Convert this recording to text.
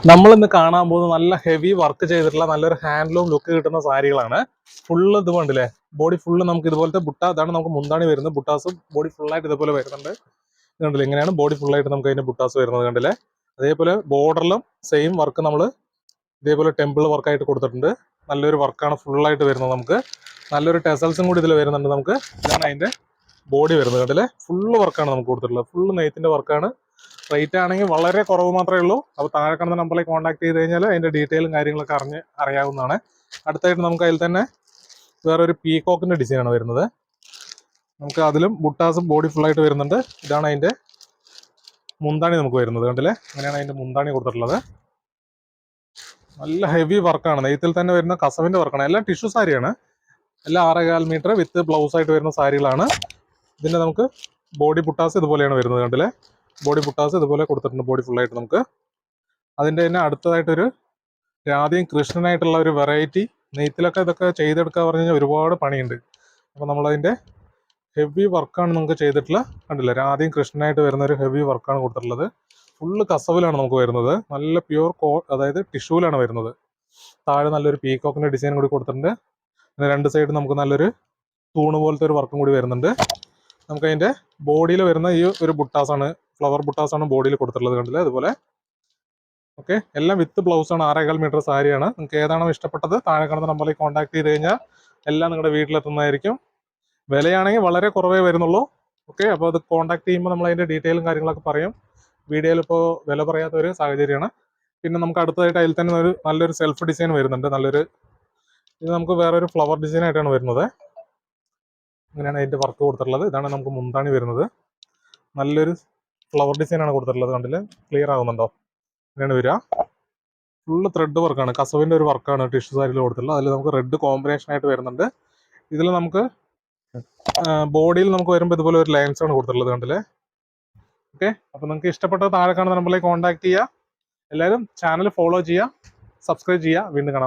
നമ്മൾ ഇന്ന് കാണാൻ പോകുന്നത് നല്ല ഹെവി വർക്ക് ചെയ്തിട്ടുള്ള നല്ലൊരു ഹാൻഡ്ലൂം ലുക്ക് കിട്ടുന്ന സാരികളാണ്. ഫുള്ള് ഇത് കണ്ടില്ലേ, ബോഡി ഫുള്ള് നമുക്ക് ഇതുപോലത്തെ ബുട്ട, അതാണ് നമുക്ക് മുന്താണി വരുന്നത്. ബുട്ടാസും ബോഡി ഫുള്ളായിട്ട് ഇതുപോലെ വരുന്നുണ്ട്. ഇത് കണ്ടില്ലേ, ഇങ്ങനെയാണ് ബോഡി ഫുള്ളായിട്ട് നമുക്ക് അതിന്റെ ബുട്ടാസ് വരുന്നത്. കണ്ടില്ലേ, അതേപോലെ ബോർഡറിലും സെയിം വർക്ക് നമ്മൾ ഇതേപോലെ ടെമ്പിൾ വർക്കായിട്ട് കൊടുത്തിട്ടുണ്ട്. നല്ലൊരു വർക്കാണ് ഫുള്ളായിട്ട് വരുന്നത്. നമുക്ക് നല്ലൊരു ടെസൽസും കൂടി ഇതിൽ വരുന്നുണ്ട്. നമുക്ക് ഇതാണ് അതിന്റെ ബോഡി വരുന്നത്. കണ്ടില്ലേ, ഫുള്ള് വർക്കാണ് നമുക്ക് കൊടുത്തിട്ടുള്ളത്. ഫുള്ള് നെയ്ത്തിന്റെ വർക്കാണ്. റേറ്റ് ആണെങ്കിൽ വളരെ കുറവ് മാത്രമേ ഉള്ളൂ. അപ്പോൾ താഴെ കാണുന്ന നമ്പറിൽ കോൺടാക്ട് ചെയ്ത് കഴിഞ്ഞാൽ അതിന്റെ ഡീറ്റെയിലും കാര്യങ്ങളൊക്കെ അറിയാവുന്നതാണ്. അടുത്തായിട്ട് നമുക്ക് അതിൽ തന്നെ വേറൊരു പീകോക്കിന്റെ ഡിസൈനാണ് വരുന്നത്. നമുക്ക് അതിലും ബുട്ടാസും ബോഡി ഫുള്ളായിട്ട് വരുന്നുണ്ട്. ഇതാണ് അതിന്റെ മുന്താണി നമുക്ക് വരുന്നത്. കണ്ടില്ലേ, അങ്ങനെയാണ് അതിന്റെ മുന്താണി കൊടുത്തിട്ടുള്ളത്. നല്ല ഹെവി വർക്കാണ്, നെയ്ത്തിൽ തന്നെ വരുന്ന കസവിന്റെ വർക്കാണ്. എല്ലാം ടിഷ്യൂ സാരിയാണ്. എല്ലാം 6.25 മീറ്റർ വിത്ത് ബ്ലൗസ് ആയിട്ട് വരുന്ന സാരികളാണ്. ഇതിന്റെ നമുക്ക് ബോഡി ബുട്ടാസ് ഇതുപോലെയാണ് വരുന്നത്. കണ്ടില്ലേ, ബോഡി ബുട്ടാസ് ഇതുപോലെ കൊടുത്തിട്ടുണ്ട്, ബോഡി ഫുള്ളായിട്ട്. നമുക്ക് അതിന്റെ തന്നെ അടുത്തതായിട്ടൊരു രാധയും കൃഷ്ണനായിട്ടുള്ള ഒരു വെറൈറ്റി. നെയ്ത്തിലൊക്കെ ഇതൊക്കെ ചെയ്തെടുക്കുക പറഞ്ഞു കഴിഞ്ഞാൽ ഒരുപാട് പണിയുണ്ട്. അപ്പോൾ നമ്മളതിന്റെ ഹെവി വർക്കാണ് നമുക്ക് ചെയ്തിട്ടുള്ള. കണ്ടില്ല, രാധയും കൃഷ്ണനായിട്ട് വരുന്ന ഒരു ഹെവി വർക്കാണ് കൊടുത്തിട്ടുള്ളത്. ഫുള്ള് കസവിലാണ് നമുക്ക് വരുന്നത്. നല്ല പ്യൂർ അതായത് ടിഷ്യൂലാണ് വരുന്നത്. താഴെ നല്ലൊരു പീകോക്കിന്റെ ഡിസൈൻ കൂടി കൊടുത്തിട്ടുണ്ട്. പിന്നെ രണ്ട് സൈഡ് നമുക്ക് നല്ലൊരു തൂണ് പോലത്തെ ഒരു വർക്കും കൂടി വരുന്നുണ്ട്. നമുക്ക് അതിന്റെ ബോഡിയിൽ വരുന്ന ഈ ഒരു ബുട്ടാസാണ്, ഫ്ലവർ ബുട്ടാസാണ് ബോഡിയിൽ കൊടുത്തിട്ടുള്ളത്. കണ്ടില്ലേ, അതുപോലെ ഓക്കെ. എല്ലാം വിത്ത് ബ്ലൗസ് ആണ്. 6.25 മീറ്റർ സാരിയാണ്. നിങ്ങൾക്ക് ഏതാണോ ഇഷ്ടപ്പെട്ടത് താഴെ കാണുന്ന നമ്പറിൽ കോൺടാക്ട് ചെയ്ത് കഴിഞ്ഞാൽ എല്ലാം നിങ്ങളുടെ വീട്ടിലെത്തുന്നതായിരിക്കും. വിലയാണെങ്കിൽ വളരെ കുറവേ വരുന്നുള്ളൂ. ഓക്കെ, അപ്പോൾ അത് കോൺടാക്ട് ചെയ്യുമ്പോൾ നമ്മൾ അതിന്റെ ഡീറ്റെയിലും കാര്യങ്ങളൊക്കെ പറയും. വീഡിയോയിൽ ഇപ്പോൾ വില പറയാത്ത ഒരു സാഹചര്യമാണ്. പിന്നെ നമുക്ക് അടുത്തതായിട്ട് അതിൽ തന്നെ നല്ലൊരു സെൽഫ് ഡിസൈൻ വരുന്നുണ്ട്. ഇത് നമുക്ക് വേറൊരു ഫ്ലവർ ഡിസൈൻ ആയിട്ടാണ് വരുന്നത്. ഇങ്ങനെയാണ് അതിന്റെ വർക്ക് കൊടുത്തിട്ടുള്ളത്. ഇതാണ് നമുക്ക് മുന്താണി വരുന്നത്. നല്ലൊരു ഫ്ലവർ ഡിസൈൻ ആണ് കൊടുത്തിട്ടുള്ളത്. കണ്ടില്ലേ, ക്ലിയർ ആകുന്നുണ്ടോ? ഇങ്ങനെയാണ് വരിക. ഫുള്ള് ത്രെഡ് വർക്കാണ്, കസവിന്റെ ഒരു വർക്കാണ് ടിഷ്യൂ സാരിയിൽ കൊടുത്തിട്ടുള്ളത്. അതിൽ നമുക്ക് റെഡ് കോമ്പിനേഷൻ ആയിട്ട് വരുന്നുണ്ട്. ഇതിൽ നമുക്ക് ബോഡിയിൽ നമുക്ക് വരുമ്പോൾ ഇതുപോലെ ഒരു ലൈൻസ് ആണ് കൊടുത്തിട്ടുള്ളത്. കണ്ടില്ലേ, ഓക്കെ. അപ്പോൾ നിങ്ങൾക്ക് ഇഷ്ടപ്പെട്ട താഴെ കാണുന്ന നമ്പറിലേക്ക് കോൺടാക്ട് ചെയ്യുക. എല്ലാവരും ചാനൽ ഫോളോ ചെയ്യുക, സബ്സ്ക്രൈബ് ചെയ്യുക. വീണ്ടും കാണാം.